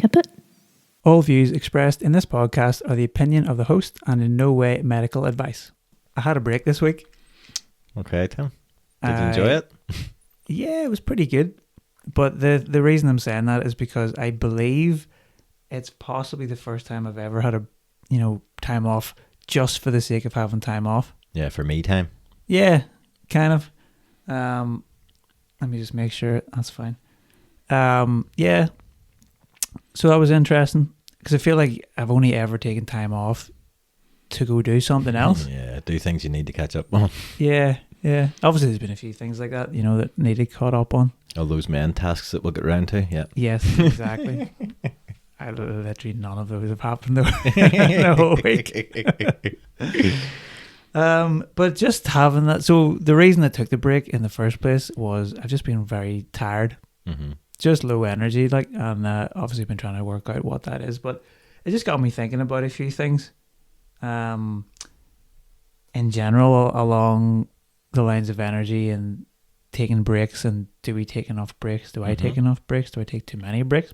Caput. All views expressed in this podcast are the opinion of the host and in no way medical advice. I had a break this week. Okay, Tim. Did you enjoy it? Yeah, it was pretty good. But the reason I'm saying that is because I believe it's possibly the first time I've ever had a time off just for the sake of having time off. Yeah, for me time. Yeah, kind of. Let me just make sure that's fine. Yeah. So that was interesting because I feel like I've only ever taken time off to go do something else. Yeah, do things you need to catch up on. Yeah. Obviously, there's been a few things like that, that needed caught up on. All those main tasks that we'll get round to, yeah. Yes, exactly. I literally none of those have happened the whole week. But just having that. So the reason I took the break in the first place was I've just been very tired. Mm-hmm. Just low energy, and obviously been trying to work out what that is, but it just got me thinking about a few things in general along the lines of energy and taking breaks. And do we take enough breaks? Do I take enough breaks? Do I take too many breaks?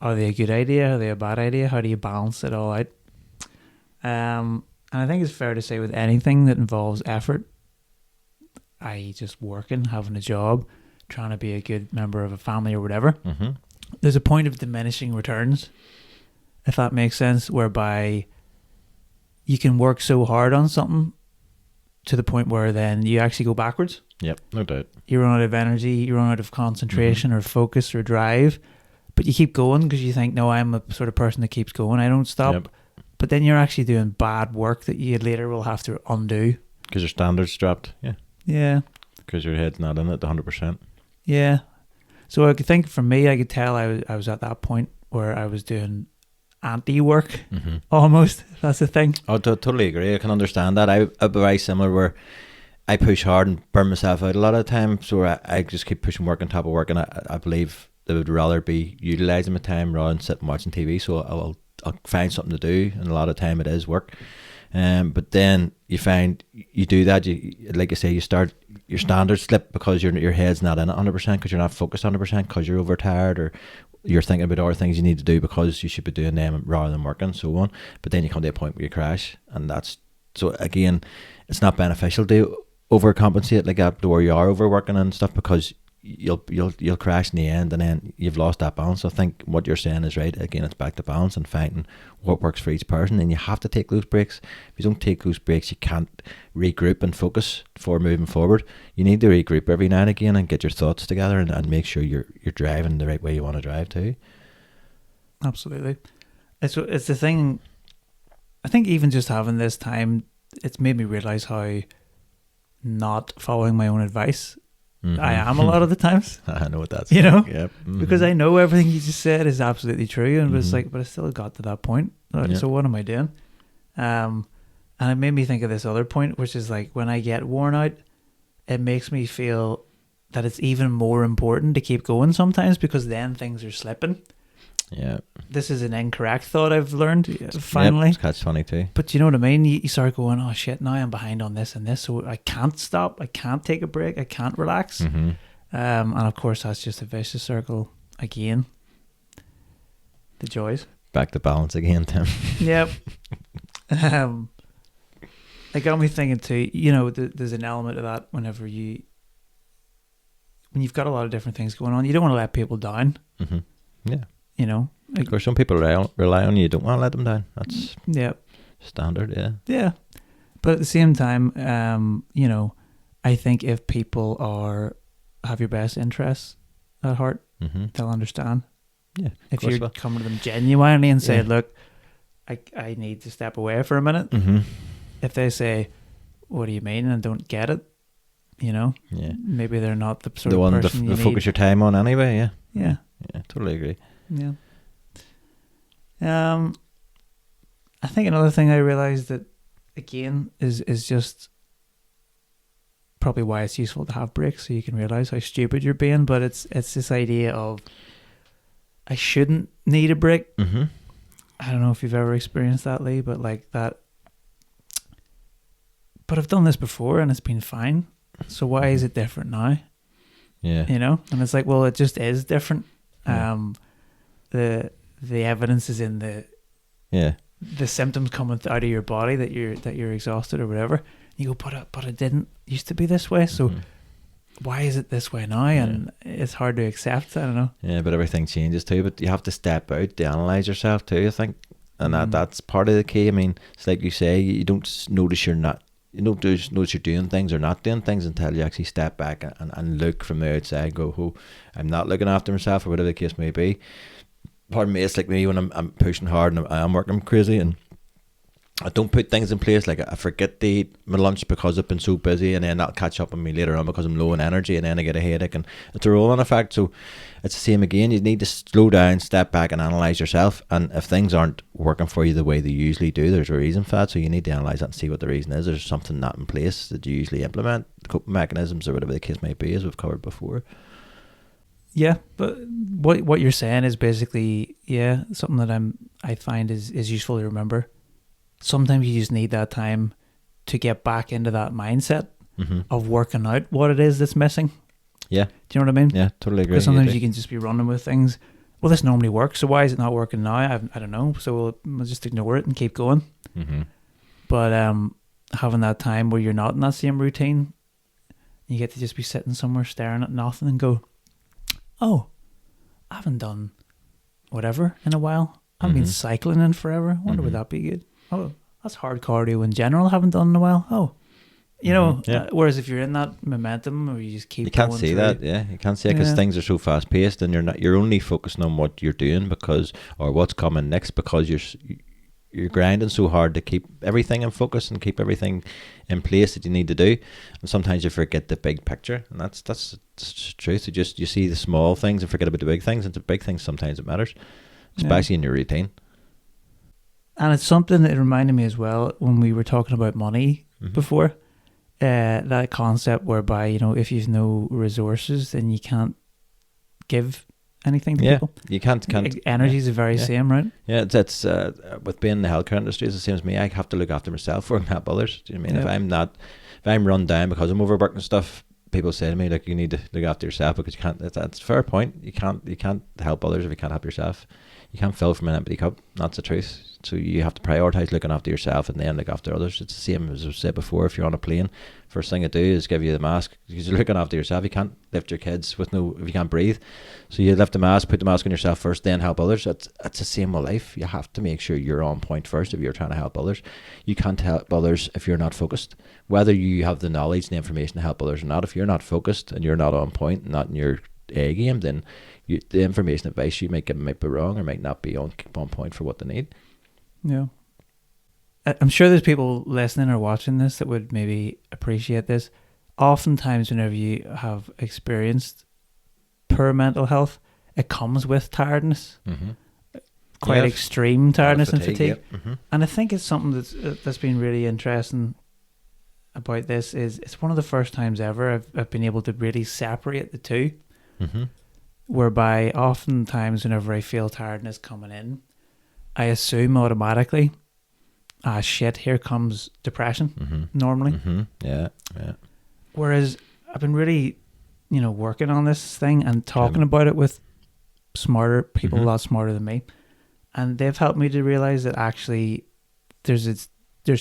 Are they a good idea? Are they a bad idea? How do you balance it all out? And I think it's fair to say with anything that involves effort, i.e. just working, having a job, trying to be a good member of a family or whatever, there's a point of diminishing returns, if that makes sense, whereby you can work so hard on something to the point where then you actually go backwards. Yep, no doubt. You run out of energy, you run out of concentration or focus or drive, but you keep going because you think, no, I'm a sort of person that keeps going, I don't stop. Yep. But then you're actually doing bad work that you later will have to undo. Because your standards dropped, yeah. Yeah. Because your head's not in it 100%. Yeah. So I could think for me, I could tell I was at that point where I was doing anti-work almost, if that's the thing. Oh, totally agree. I can understand that. I'm very similar where I push hard and burn myself out a lot of the time. So I just keep pushing work on top of work, and I believe they would rather be utilising my time rather than sitting watching TV. So I'll find something to do, and a lot of time it is work. But then you find you do that, like I say, you start your standards slip because your head's not in it 100% because you're not focused 100% because you're overtired or you're thinking about other things you need to do because you should be doing them rather than working, so on. But then you come to a point where you crash, and that's so again, it's not beneficial to overcompensate like that to where you are overworking and stuff because you'll crash in the end, and then you've lost that balance. So I think what you're saying is right. Again, it's back to balance and finding what works for each person, and you have to take those breaks. If you don't take those breaks, you can't regroup and focus for moving forward. You need to regroup every now and again and get your thoughts together and make sure you're driving the right way you want to drive too. Absolutely. It's the thing. I think even just having this time, it's made me realize how not following my own advice I am a lot of the times. I know what that's like. Yep. Because I know everything you just said is absolutely true, and it's like, but I still got to that point. So what am I doing? And it made me think of this other point, which is like when I get worn out, it makes me feel that it's even more important to keep going sometimes because then things are slipping. Yeah. This is an incorrect thought I've learned finally. Yep, it's catch-22. But you know what I mean? You start going, oh shit, now I'm behind on this and this, so I can't stop, I can't take a break, I can't relax. And of course that's just a vicious circle again. The joys. Back to balance again, Tim. Yep. It got me thinking too, there's an element of that when you've got a lot of different things going on, you don't want to let people down. Yeah. Of course, some people rely on you. You don't want to let them down. That's standard, yeah. Yeah. But at the same time, I think if people have your best interests at heart, they'll understand. Yeah. If you come to them genuinely and say, look, I need to step away for a minute. If they say, what do you mean? And don't get it, maybe they're not the sort of person to focus your time on anyway, yeah. Yeah. Yeah, totally agree. Yeah. I think another thing I realized that again is just probably why it's useful to have breaks, so you can realize how stupid you're being. But it's this idea of I shouldn't need a break. I don't know if you've ever experienced that, Lee, but like that. But I've done this before and it's been fine. So why is it different now? Yeah. And it's like, well, it just is different. the evidence is in Yeah. the symptoms coming out of your body that you're exhausted or whatever. You go, but it didn't used to be this way. So why is it this way now? And it's hard to accept. I don't know. Yeah, but everything changes too. But you have to step out to analyze yourself too, I think, and that's part of the key. I mean, it's like you say, you don't notice notice you're doing things or not doing things until you actually step back and look from the outside and go, oh, I'm not looking after myself, or whatever the case may be. Pardon me, it's like me when I'm pushing hard and I'm working crazy and I don't put things in place. Like I forget to eat my lunch because I've been so busy, and then that'll catch up on me later on because I'm low in energy, and then I get a headache, and it's a roll-on effect. So it's the same again. You need to slow down, step back, and analyze yourself. And if things aren't working for you the way they usually do, there's a reason for that. So you need to analyze that and see what the reason is. There's something not in place that you usually implement, coping mechanisms or whatever the case may be, as we've covered before. Yeah, but what you're saying is basically something that I find is useful to remember. Sometimes you just need that time to get back into that mindset of working out what it is that's missing. Yeah. Do you know what I mean? Yeah, totally agree. Because sometimes you can just be running with things. Well, this normally works, so why is it not working now? I don't know. So we'll just ignore it and keep going. But having that time where you're not in that same routine, you get to just be sitting somewhere staring at nothing and go, oh, I haven't done whatever in a while. I haven't been cycling in forever. I wonder would that be good? Oh, that's hard cardio in general. Haven't done in a while. Oh, you know. Whereas if you're in that momentum, or you just keep, you can't going see through, that. Yeah, you can't see it because things are so fast paced, and you're only focusing on what you're doing or what's coming next, because you're grinding so hard to keep everything in focus and keep everything in place that you need to do. And sometimes you forget the big picture, and that's the truth. You see the small things and forget about the big things, and the big things sometimes it matters, especially in your routine. And it's something that reminded me as well when we were talking about money before. That concept whereby, you know, if you've no resources, then you can't give anything to people. You can't. Energy is the very same, right? Yeah, it's with being in the healthcare industry, it's the same as me. I have to look after myself or help others. Do you know what I mean? If I'm run down because I'm overworked and stuff, people say to me, like, you need to look after yourself because you can't. That's a fair point. You can't help others if you can't help yourself. You can't fill from an empty cup. That's the truth. So you have to prioritize looking after yourself and then look after others. It's the same as I've said before. If you're on a plane, first thing I do is give you the mask, because you're looking after yourself. You can't lift your kids if you can't breathe. So you lift the mask, put the mask on yourself first, then help others. That's the same with life. You have to make sure you're on point first if you're trying to help others. You can't help others if you're not focused. Whether you have the knowledge and the information to help others or not, if you're not focused and you're not on point, not in your A game, then the information advice you might give might be wrong or might not be on point for what they need. Yeah. I'm sure there's people listening or watching this that would maybe appreciate this. Oftentimes, whenever you have experienced poor mental health, it comes with tiredness, quite extreme tiredness and fatigue. And I think it's something that's been really interesting about this. Is it's one of the first times ever I've been able to really separate the two. Whereby oftentimes whenever I feel tiredness coming in, I assume automatically, shit, here comes depression normally. Yeah. Whereas I've been really, working on this thing and talking about it with smarter people, a lot smarter than me. And they've helped me to realize that actually there's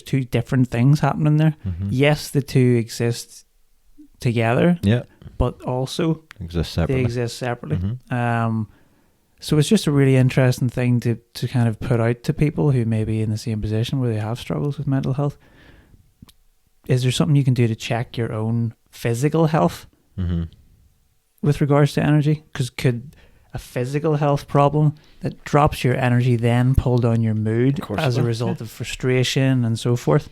two different things happening there. Yes, the two exist together. Yeah. But also they exist separately. So it's just a really interesting thing to kind of put out to people who may be in the same position where they have struggles with mental health. Is there something you can do to check your own physical health with regards to energy? Because could a physical health problem that drops your energy then pull down your mood as a result of frustration and so forth?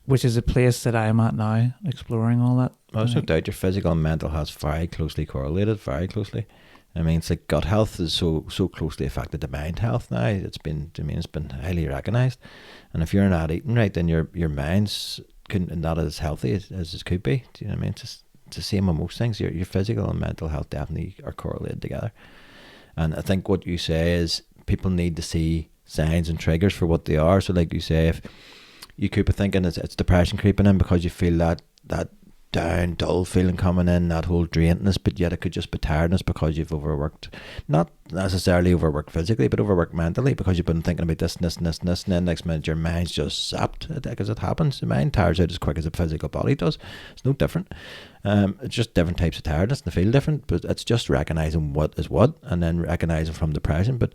Which is a place that I'm at now, exploring all that. I also doubt your physical and mental health is very closely correlated, very closely. I mean, it's like gut health is so closely affected to mind health now. It's been highly recognised. And if you're not eating right, then your mind's not as healthy as it could be. Do you know what I mean? It's the same with most things. Your physical and mental health definitely are correlated together. And I think what you say is people need to see signs and triggers for what they are. So like you say, if you could be thinking it's depression creeping in because you feel that down, dull feeling coming in, that whole drainedness, but yet it could just be tiredness because you've overworked, not necessarily overworked physically, but overworked mentally because you've been thinking about this and this and this and this, and then next minute your mind's just zapped, because it happens. The mind tires out as quick as the physical body does. It's no different. It's just different types of tiredness, and they feel different, but it's just recognising what is what, and then recognising from the present. But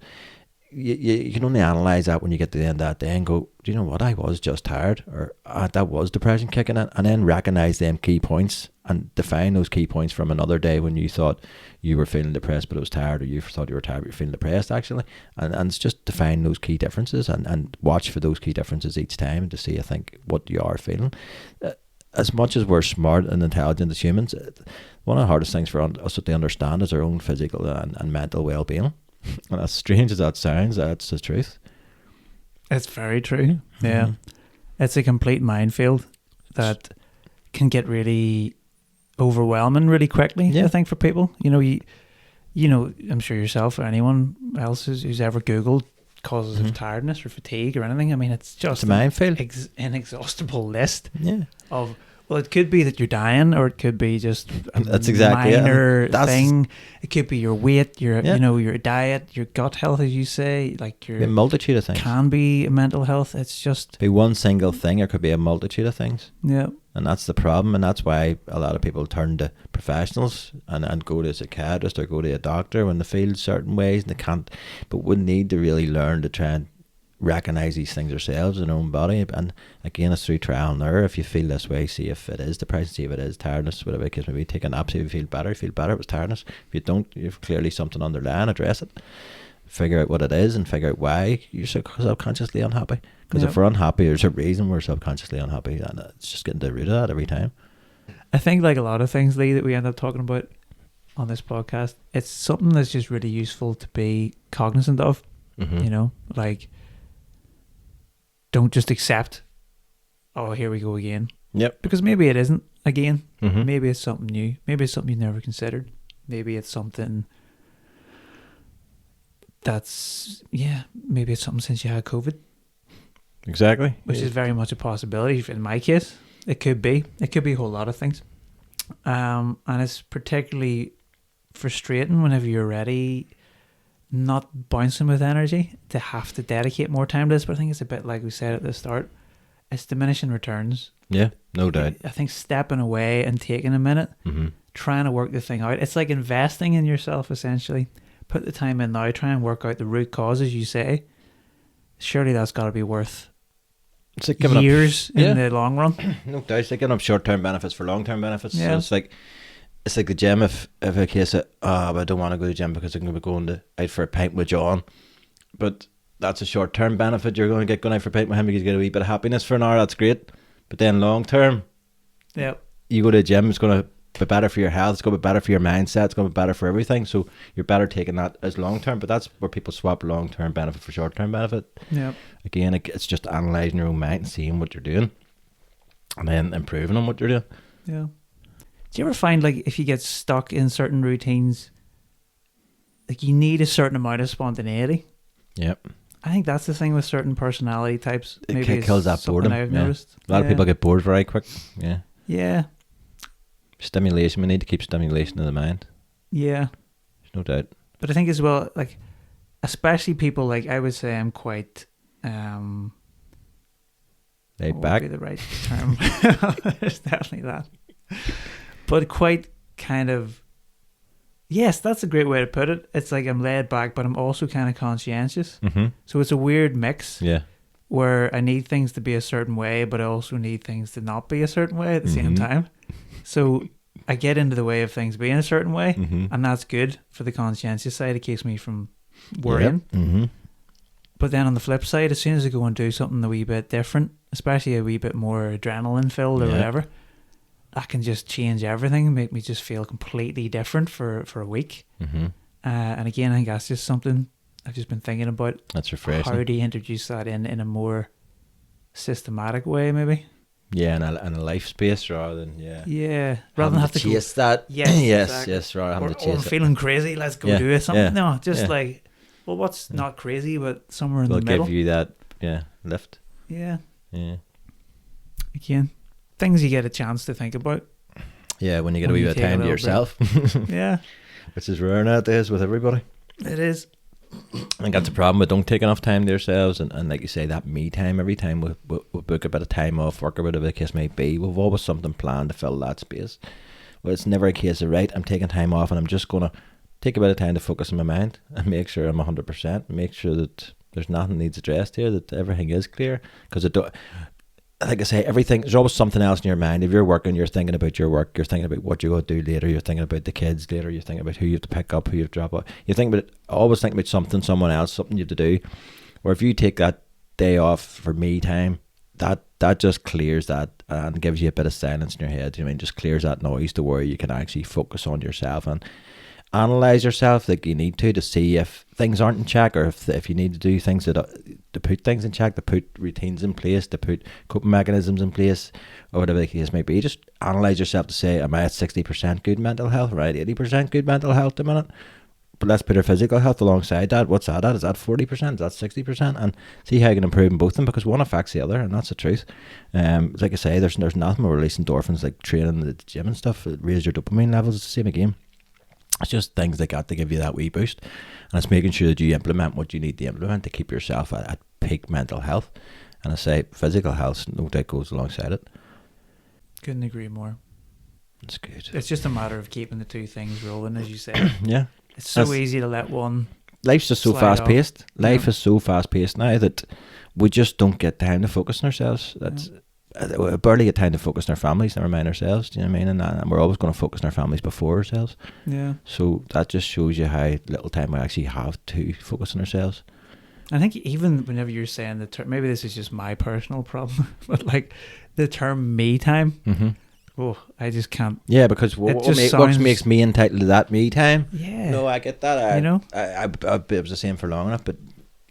you can only analyse that when you get to the end of that day and go, do you know what, I was just tired, or that was depression kicking in, and then recognise them key points and define those key points from another day when you thought you were feeling depressed but it was tired, or you thought you were tired but you're feeling depressed actually, and it's just define those key differences and watch for those key differences each time to see, I think, what you are feeling. As much as we're smart and intelligent as humans, one of the hardest things for us to understand is our own physical and mental well-being. And as strange as that sounds, that's the truth. It's very true. Yeah. Mm-hmm. It's a complete minefield that can get really overwhelming really quickly, Yeah. I think, for people. You know, I'm sure yourself or anyone else who's ever Googled causes of tiredness or fatigue or anything. I mean, it's just It's a minefield. an inexhaustible list Yeah. of, well, it could be that you're dying, or it could be just a That's exactly it. minor That's- thing. It could be your weight, your Yeah. your diet, your gut health, as you say, like Be a your multitude of things. can be mental health. It's just, Be one single thing, or could be a multitude of things. yeah, And that's the problem, and that's why a lot of people turn to professionals and go to a psychiatrist or go to a doctor when they feel certain ways and they can't. But we need to really learn to try and recognise these things ourselves in our own body. And again, it's through trial and error. If you feel this way, see if it is depression, see if it is tiredness, whatever it is. Maybe take a nap, see if you feel better. It was tiredness. If you don't, you've clearly something underlying, address it. Figure out what it is and figure out why you're subconsciously unhappy. Because if we're unhappy, there's a reason we're subconsciously unhappy, and it's just getting to the root of that every time. I think, like a lot of things, Lee, that we end up talking about on this podcast, it's something that's just really useful to be cognizant of. Mm-hmm. You know, like, don't just accept, oh, here we go again. Yep. Because maybe it isn't again. Mm-hmm. Maybe it's something new. Maybe it's something you never considered. Maybe it's something maybe it's something since you had COVID, Exactly. which is very much a possibility. In my case, it could be a whole lot of things. And it's particularly frustrating whenever you're ready, not bouncing with energy, to have to dedicate more time to this. But I think it's a bit like we said at the start, it's diminishing returns. Yeah, no doubt. I think stepping away and taking a minute, Mm-hmm. trying to work the thing out. It's like investing in yourself, essentially. Put the time in now, try and work out the root cause, as you say. Surely that's got to be worth It's like giving years up, in the long run. No doubt. It's like giving up short-term benefits for long-term benefits. Yeah. So it's like the gym. If a case of, but I don't want to go to the gym because I'm going to be going out for a pint with John, but that's a short-term benefit. You're going to get going out for a pint with him because you get a wee bit of happiness for an hour. That's great. But then long-term, Yep. you go to the gym, it's going to be better for your health. It's going to be better for your mindset. It's going to be better for everything. So you're better taking that as long-term. But that's where people swap long-term benefit for short-term benefit. Yep. Again, it's just analysing your own mind and seeing what you're doing, and then improving on what you're doing. Yeah. Do you ever find, like, if you get stuck in certain routines, like, you need a certain amount of spontaneity? Yep. I think that's the thing with certain personality types. Maybe It kills that something boredom. I've Yeah. noticed. A lot of people get bored very quick. Yeah. Yeah. Stimulation. We need to keep stimulation in the mind. Yeah. There's no doubt. But I think as well, like, especially people, like, I would say I'm quite Laid what back. would be the right term? There's definitely that. But quite kind of, yes, that's a great way to put it. It's like I'm laid back, but I'm also kind of conscientious. Mm-hmm. So it's a weird mix Yeah. where I need things to be a certain way, but I also need things to not be a certain way at the same Mhm. time. So I get into the way of things being a certain way, Mm-hmm. and that's good for the conscientious side. It keeps me from worrying. Yep. Mm-hmm. But then on the flip side, as soon as I go and do something a wee bit different, especially a wee bit more adrenaline filled or Yeah. whatever, that can just change everything and make me just feel completely different for a week. Mm-hmm. And again, I think that's just something I've just been thinking about. That's refreshing. How do you introduce that in a more systematic way, maybe? Yeah, in a life space rather than Yeah. Rather than have to go, chase that. Yes, yes, exactly. yes. Rather than or, having to or I'm chase it. feeling crazy, let's go Yeah, do it. Something. yeah, No, just yeah. like, well, what's Yeah. not crazy, but somewhere in They'll the middle. give you that. Yeah, lift. Yeah. Yeah. Again, things you get a chance to think about. Yeah, when you get a When wee you bit of take a time to little break. yourself, Yeah, which is rare nowadays with everybody. it is. I think that's a problem. We don't take enough time to ourselves, and like you say, that me time. Every time we book a bit of time off work or whatever the case may be, we've always something planned to fill that space. Well, it's never a case of, right, I'm taking time off and I'm just going to take a bit of time to focus on my mind and make sure I'm 100%, make sure that there's nothing needs addressed here, that everything is clear. Because like I say, everything, there's always something else in your mind. If you're working, you're thinking about your work, you're thinking about what you're going to do later, you're thinking about the kids later, you're thinking about who you have to pick up, who you have to drop off. You think about it, always think about something, someone else, something you have to do. Or if you take that day off for me time, that just clears that and gives you a bit of silence in your head. You know what I mean, just clears that noise to where you can actually focus on yourself and analyze yourself like you need to see if things aren't in check, or if you need to do things to put things in check, to put routines in place, to put coping mechanisms in place, or whatever the case may be. Just analyze yourself to say, am I at 60% good mental health, right? 80% good mental health a minute? But let's put our physical health alongside that. What's that at? Is that 40%? Is that 60%? And see how you can improve in both of them, because one affects the other, and that's the truth. Like I say, there's nothing more releasing endorphins like training the gym and stuff. It raises your dopamine levels. It's the same again. It's just things like that to give you that wee boost, and it's making sure that you implement what you need to implement to keep yourself at peak mental health. And I say physical health, no doubt, goes alongside it. Couldn't agree more. It's good. It's just a matter of keeping the two things rolling, as you say. Yeah. It's so easy to let one. Life's just so fast paced. Life is so fast paced now that we just don't get time to focus on ourselves. We barely get time to focus on our families, never mind ourselves. Do you know what I mean? And we're always going to focus on our families before ourselves. Yeah. So that just shows you how little time we actually have to focus on ourselves. I think even whenever you're saying the term, maybe this is just my personal problem, but like the term me time, oh, I just can't. Yeah, because what makes me entitled to that me time? Yeah. No, I get that. You know? I was the same for long enough, but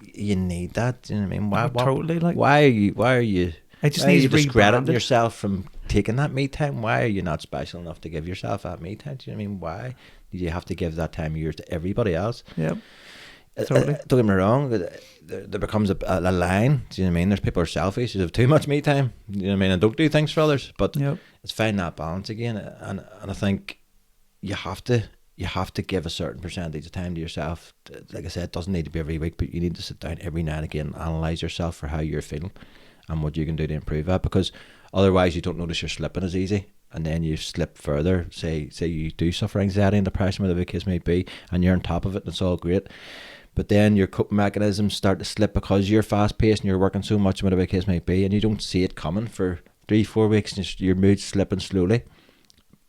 you need that. Do you know what I mean? Why Why are you? I just why need are you to discrediting yourself from taking that me time? Why are you not special enough to give yourself that me time? Do you know what I mean? Why do you have to give that time of yours to everybody else? Yep. Totally. Don't get me wrong. There becomes a line. Do you know what I mean? There's people who are selfish, who have too much me time. You know what I mean? And don't do things for others. But it's finding that balance again. And I think you have to give a certain percentage of time to yourself. Like I said, it doesn't need to be every week, but you need to sit down every now and again and analyse yourself for how you're feeling and what you can do to improve that, because otherwise you don't notice you're slipping as easy, and then you slip further. Say you do suffer anxiety and depression, whatever the case may be, and you're on top of it and it's all great, but then your coping mechanisms start to slip because you're fast paced and you're working so much, whatever the case may be, and you don't see it coming for 3-4 weeks and your mood's slipping slowly.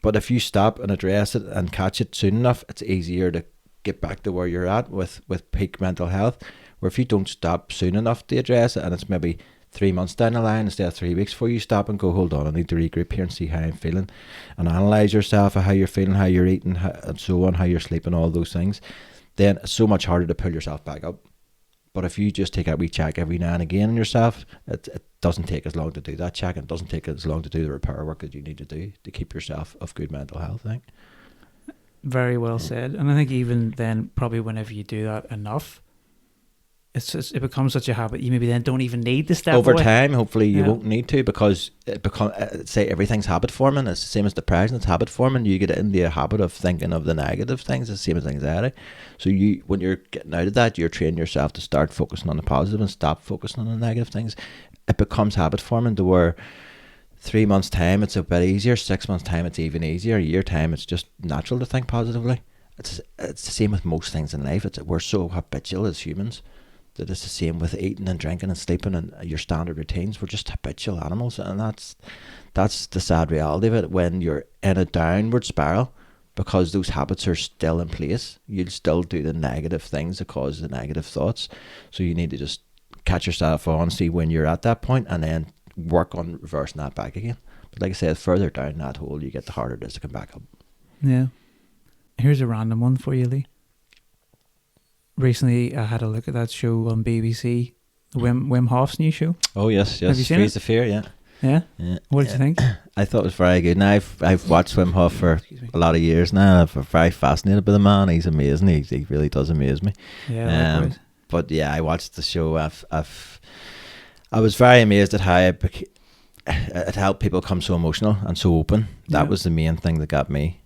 But if you stop and address it and catch it soon enough, it's easier to get back to where you're at with peak mental health. Where if you don't stop soon enough to address it, and it's maybe 3 months down the line instead of 3 weeks before you stop and go, hold on, I need to regroup here and see how I'm feeling, and analyse yourself, how you're feeling, how you're eating, and so on, how you're sleeping, all those things, then it's so much harder to pull yourself back up. But if you just take a wee check every now and again on yourself, it doesn't take as long to do that check, and it doesn't take as long to do the repair work that you need to do to keep yourself of good mental health, I think. Very well said. And I think even then, probably whenever you do that enough, it becomes such a habit. You maybe then don't even need to step over away. time. Hopefully, you won't need to, because it say everything's habit forming. It's the same as depression. It's habit forming. You get into a habit of thinking of the negative things. It's the same as anxiety. So when you're getting out of that, you're training yourself to start focusing on the positive and stop focusing on the negative things. It becomes habit forming to where 3 months time it's a bit easier. 6 months time it's even easier. A year time it's just natural to think positively. It's the same with most things in life. We're so habitual as humans that it's the same with eating and drinking and sleeping and your standard routines. We're just habitual animals, and that's the sad reality of it. When you're in a downward spiral, because those habits are still in place, you'll still do the negative things that cause the negative thoughts. So you need to just catch yourself on, see when you're at that point, and then work on reversing that back again. But like I said, further down that hole you get, the harder it is to come back up. Yeah. Here's a random one for you, Lee. Recently, I had a look at that show on BBC, Wim Hof's new show. Oh yes, Have you seen Freeze it? the Fear, yeah. Yeah? What did you think? I thought it was very good. Now I've watched Wim Hof for a lot of years now. I'm very fascinated by the man. He's amazing. He really does amaze me. Yeah, but yeah, I watched the show. I was very amazed at how it helped people become so emotional and so open. That was the main thing that got me.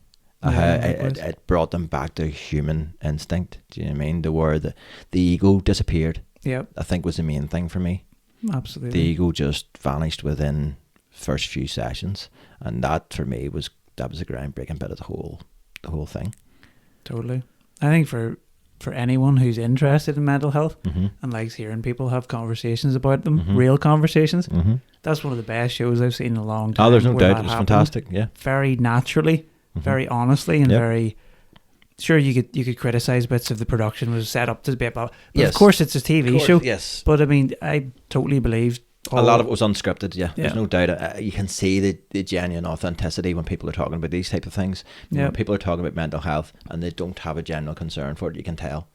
It brought them back to human instinct. Do you know what I mean? To where the ego disappeared. Yep. I think was the main thing for me. Absolutely. The ego just vanished within first few sessions, and that for me was a groundbreaking bit of the whole thing. Totally. I think for anyone who's interested in mental health Mm-hmm. and likes hearing people have conversations about them, Mm-hmm. real conversations, Mm-hmm. that's one of the best shows I've seen in a long time. Oh, there's no where doubt. that It was happened fantastic. Yeah. Very naturally, Mm-hmm. very honestly, and Yep. very. Sure, you could criticize bits of the production was set up to be about, but Yes. of course it's a TV show. Yes. But I mean, I totally believe A lot of it was unscripted. Yeah. Yeah. There's no doubt. You can see the genuine authenticity when people are talking about these type of things. Yeah. When people are talking about mental health and they don't have a general concern for it, you can tell.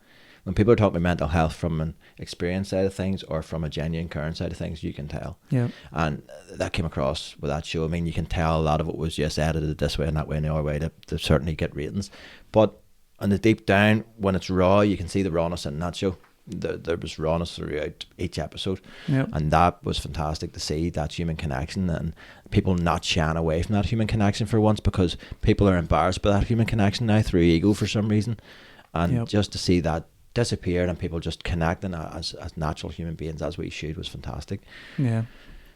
When people are talking about mental health from an experience side of things or from a genuine current side of things, you can tell. Yeah. And that came across with that show. I mean, you can tell a lot of it was just edited this way and that way and the other way to certainly get ratings. But on the deep down, when it's raw, you can see the rawness in that show. There was rawness throughout each episode. Yep. And that was fantastic to see, that human connection, and people not shying away from that human connection for once, because people are embarrassed by that human connection now through ego for some reason. And Yep. just to see that disappeared and people just connecting as natural human beings as we should was fantastic. Yeah.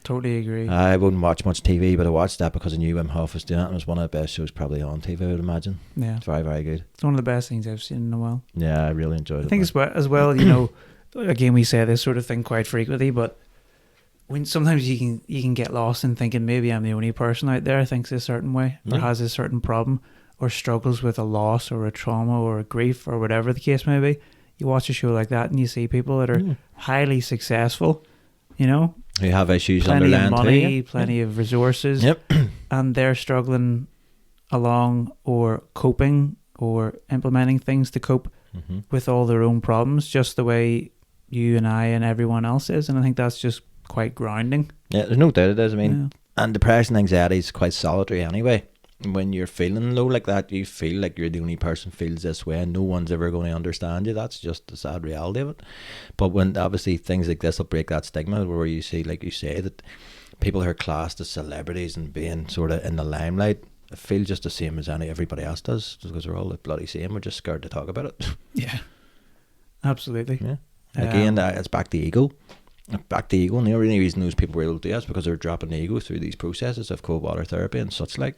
Totally agree. I wouldn't watch much TV, but I watched that because I knew Wim Hof was doing it, and it was one of the best shows probably on TV, I would imagine. Yeah. It's very, very good. It's one of the best things I've seen in a while. Yeah, I really enjoyed it. I think as well, you know, again, we say this sort of thing quite frequently, but when sometimes you can get lost in thinking maybe I'm the only person out there who thinks a certain way or has a certain problem or struggles with a loss or a trauma or a grief or whatever the case may be. You watch a show like that and you see people that are highly successful, you know, who have issues plenty underlying of money, too. Yeah. plenty of resources, Yep. and they're struggling along or coping or implementing things to cope Mm-hmm. with all their own problems, just the way you and I and everyone else is. And I think that's just quite grounding. Yeah, there's no doubt it is. I mean, Yeah. and depression, anxiety is quite solitary anyway. When you're feeling low like that, you feel like you're the only person who feels this way and no one's ever going to understand you. That's just the sad reality of it. But when obviously things like this will break that stigma, where you see, like you say, that people who are classed as celebrities and being sort of in the limelight feel just the same as everybody else does, just because we're all the bloody same. We're just scared to talk about it. Yeah, absolutely. Yeah. And again, it's back to ego. Back to ego, and the only reason those people were able to do that is because they're dropping the ego through these processes of cold water therapy and such like.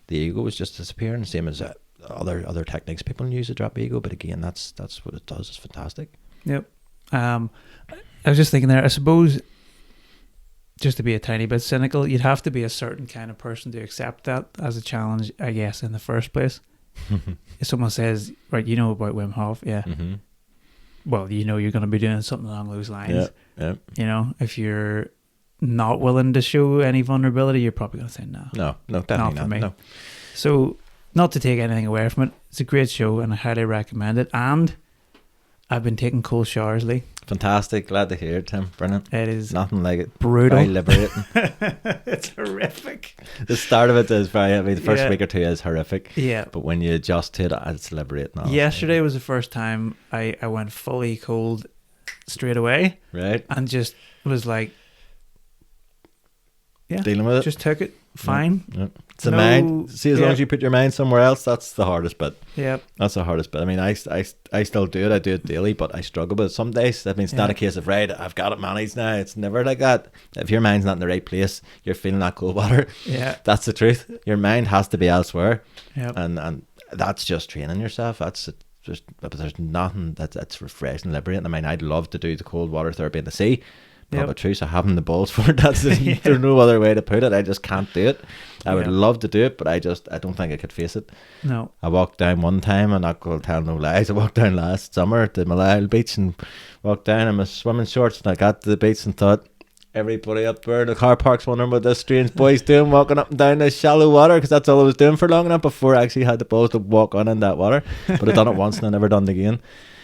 The ego was just disappearing, same as other techniques people use to drop ego. But again, that's what it does. It's fantastic. Yep. I was just thinking there, I suppose, just to be a tiny bit cynical, you'd have to be a certain kind of person to accept that as a challenge, I guess, in the first place. If someone says, right, you know about Wim Hof, yeah. Mm-hmm. Well, you know you're going to be doing something along those lines. Yeah, yeah. You know, if you're not willing to show any vulnerability, you're probably going to say no. No, definitely Not for me. No. So, not to take anything away from it, it's a great show and I highly recommend it. And I've been taking cold showers, Lee. Fantastic. Glad to hear it, Tim. Brilliant. It is Nothing like it. brutal. Very liberating. It's horrific. The start of it is the first Yeah. week or two is horrific. Yeah. But when you adjust to it, it's liberating. Honestly. Yesterday was the first time I went fully cold straight away Right? and just was like, yeah, Dealing with it. just took it fine. Yeah. It's the No- mind. See, as long yeah. as you put your mind somewhere else, that's the hardest bit. Yeah. That's the hardest bit. I mean, I still do it. I do it daily, but I struggle with it some days. That means it's not Yeah. a case of, right, I've got it managed now. It's never like that. If your mind's not in the right place, you're feeling that cold water. Yeah. That's the truth. Your mind has to be elsewhere. Yeah. And that's just training yourself. That's it. But there's nothing that's refreshing, liberating. I mean, I'd love to do the cold water therapy in the sea. Yep. But truth, I haven't the balls for it. There's no other way to put it. I just can't do it. I would Yeah. love to do it, but I don't think I could face it. No. I walked down one time, I'm not going to tell no lies. I walked down last summer to Malile Beach and walked down in my swimming shorts, and I got to the beach and thought, everybody up there in the car park's wondering what this strange boy's doing, walking up and down this shallow water, because that's all I was doing for long enough before I actually had the balls to walk on in that water. But I've done it once and I never done it again.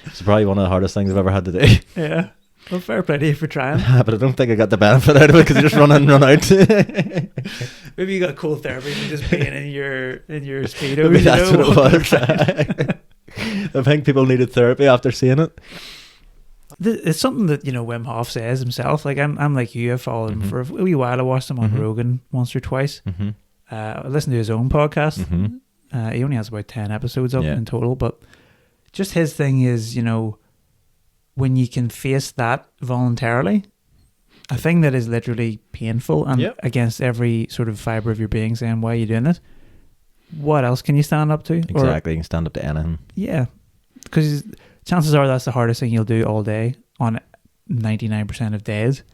It's probably one of the hardest things I've ever had to do. Yeah. Well, fair play to you for trying. But I don't think I got the benefit out of it because you just run in and run out. Maybe you got cold therapy from just being in your speedo. Maybe you that's know, what it walking was. around. I think people needed therapy after seeing it. It's something that, you know, Wim Hof says himself. Like, I'm like you. I've followed him for a wee while. I watched him on Rogan once or twice. I listened to his own podcast. He only has about 10 episodes up in total, but just his thing is, you know, when you can face that voluntarily, a thing that is literally painful and against every sort of fibre of your being saying, why are you doing this? What else can you stand up to? Exactly, you can stand up to anything. Yeah, because chances are that's the hardest thing you'll do all day on 99% of days.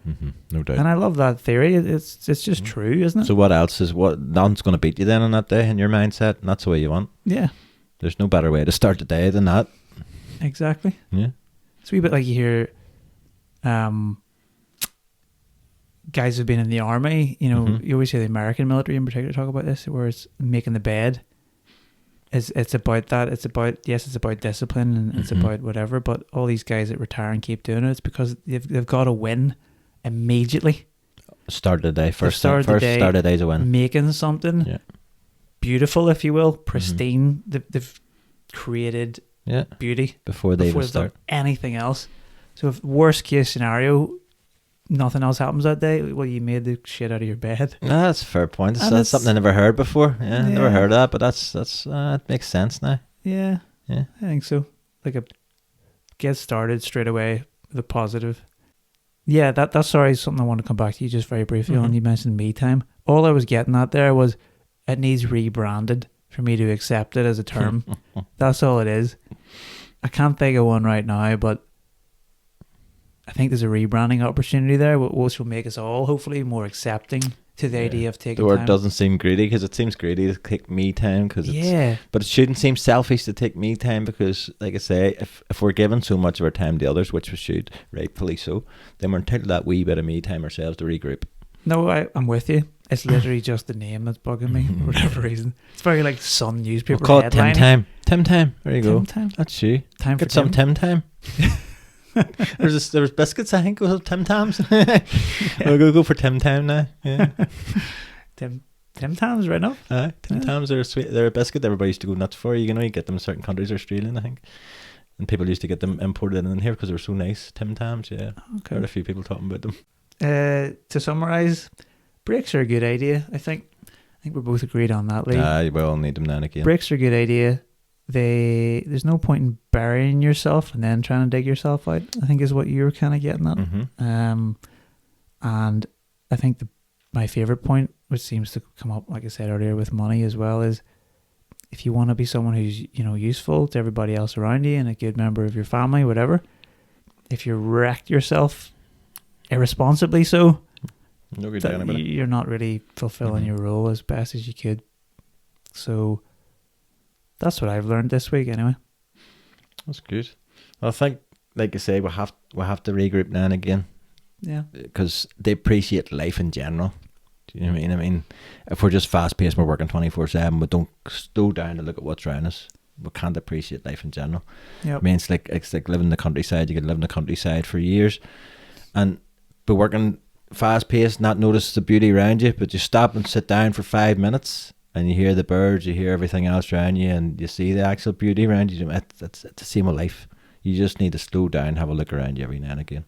No doubt. And I love that theory. It's just true, isn't it? So what else is nothing's going to beat you then on that day in your mindset, and that's the way you want. Yeah. There's no better way to start the day than that. Exactly. Yeah. It's a wee bit like you hear guys who've been in the army, you know, you always hear the American military in particular talk about this, where it's making the bed. It's about that. It's about discipline and it's about whatever, but all these guys that retire and keep doing it, it's because they've got to win immediately. Start the day. First start the day's a win. Making something beautiful, if you will, pristine. They've created beauty before they even start anything else. So if worst case scenario, nothing else happens that day, well, you made the shit out of your bed. No, that's a fair point. That's something I never heard before. Yeah, never heard of that, but that's it makes sense now. Yeah, I think so. Like get started straight away with a positive. Yeah, that's something I want to come back to you just very briefly on. You mentioned me time. All I was getting at there was it needs rebranded for me to accept it as a term. That's all it is. I can't think of one right now, but I think there's a rebranding opportunity there, which will make us all hopefully more accepting to the idea of taking time. The time. word doesn't seem greedy, because it seems greedy to take me time. But it shouldn't seem selfish to take me time, because, like I say, if we're giving so much of our time to others, which we should, rightfully so, then we're entitled to that wee bit of me time ourselves to regroup. No, I'm with you. It's literally just the name that's bugging me for whatever reason. It's very like Sun newspaper. We'll call it Tim Time. Tim Time. There you go. Tim Time. That's you. Time Get for some Tim Time. There's biscuits, I think, with Tim Tams. We'll go for Tim Tam now. Yeah. Tim Tams, right now. Tim Tams are sweet. They're a biscuit everybody used to go nuts for. You know, you get them in certain countries, Australian, I think, and people used to get them imported in here because they were so nice. Tim Tams, yeah. Okay. Heard a few people talking about them. To summarise, breaks are a good idea. I think we're both agreed on that, Lee. We all need them now and again. Breaks are a good idea. There's no point in burying yourself and then trying to dig yourself out, I think is what you were kind of getting at. And I think my favourite point, which seems to come up, like I said earlier, with money as well, is if you want to be someone who's, you know, useful to everybody else around you and a good member of your family, whatever, if you wrecked yourself irresponsibly so, you're not really fulfilling your role as best as you could. So that's what I've learned this week, anyway. That's good. Well, I think, like I say, we'll have to regroup now and again. Yeah. Because they appreciate life in general. Do you know what I mean? I mean, if we're just fast paced, we're working 24/7, but don't slow down to look at what's around us. We can't appreciate life in general. Yep. I mean, it's like living in the countryside. You could live in the countryside for years, and be working fast paced, not notice the beauty around you. But you stop and sit down for 5 minutes, and you hear the birds, you hear everything else around you, and you see the actual beauty around you. It's the same with life. You just need to slow down, have a look around you every now and again.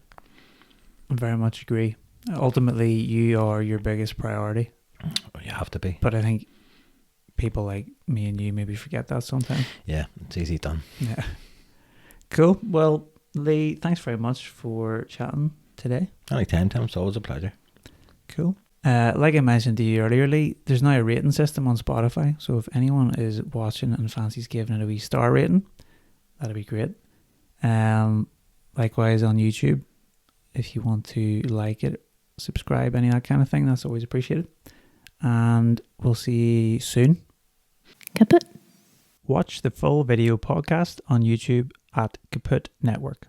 I very much agree. Ultimately, you are your biggest priority. You have to be. But I think people like me and you maybe forget that sometimes. Yeah, it's easy done. Yeah. Cool. Well, Lee, thanks very much for chatting today. Anytime, Tim. It's always a pleasure. Cool. Like I mentioned to you earlier, Lee, there's now a rating system on Spotify. So if anyone is watching and fancies giving it a wee star rating, that'd be great. Likewise on YouTube, if you want to like it, subscribe, any of that kind of thing, that's always appreciated. And we'll see you soon. Caput. Watch the full video podcast on YouTube at Caput Network.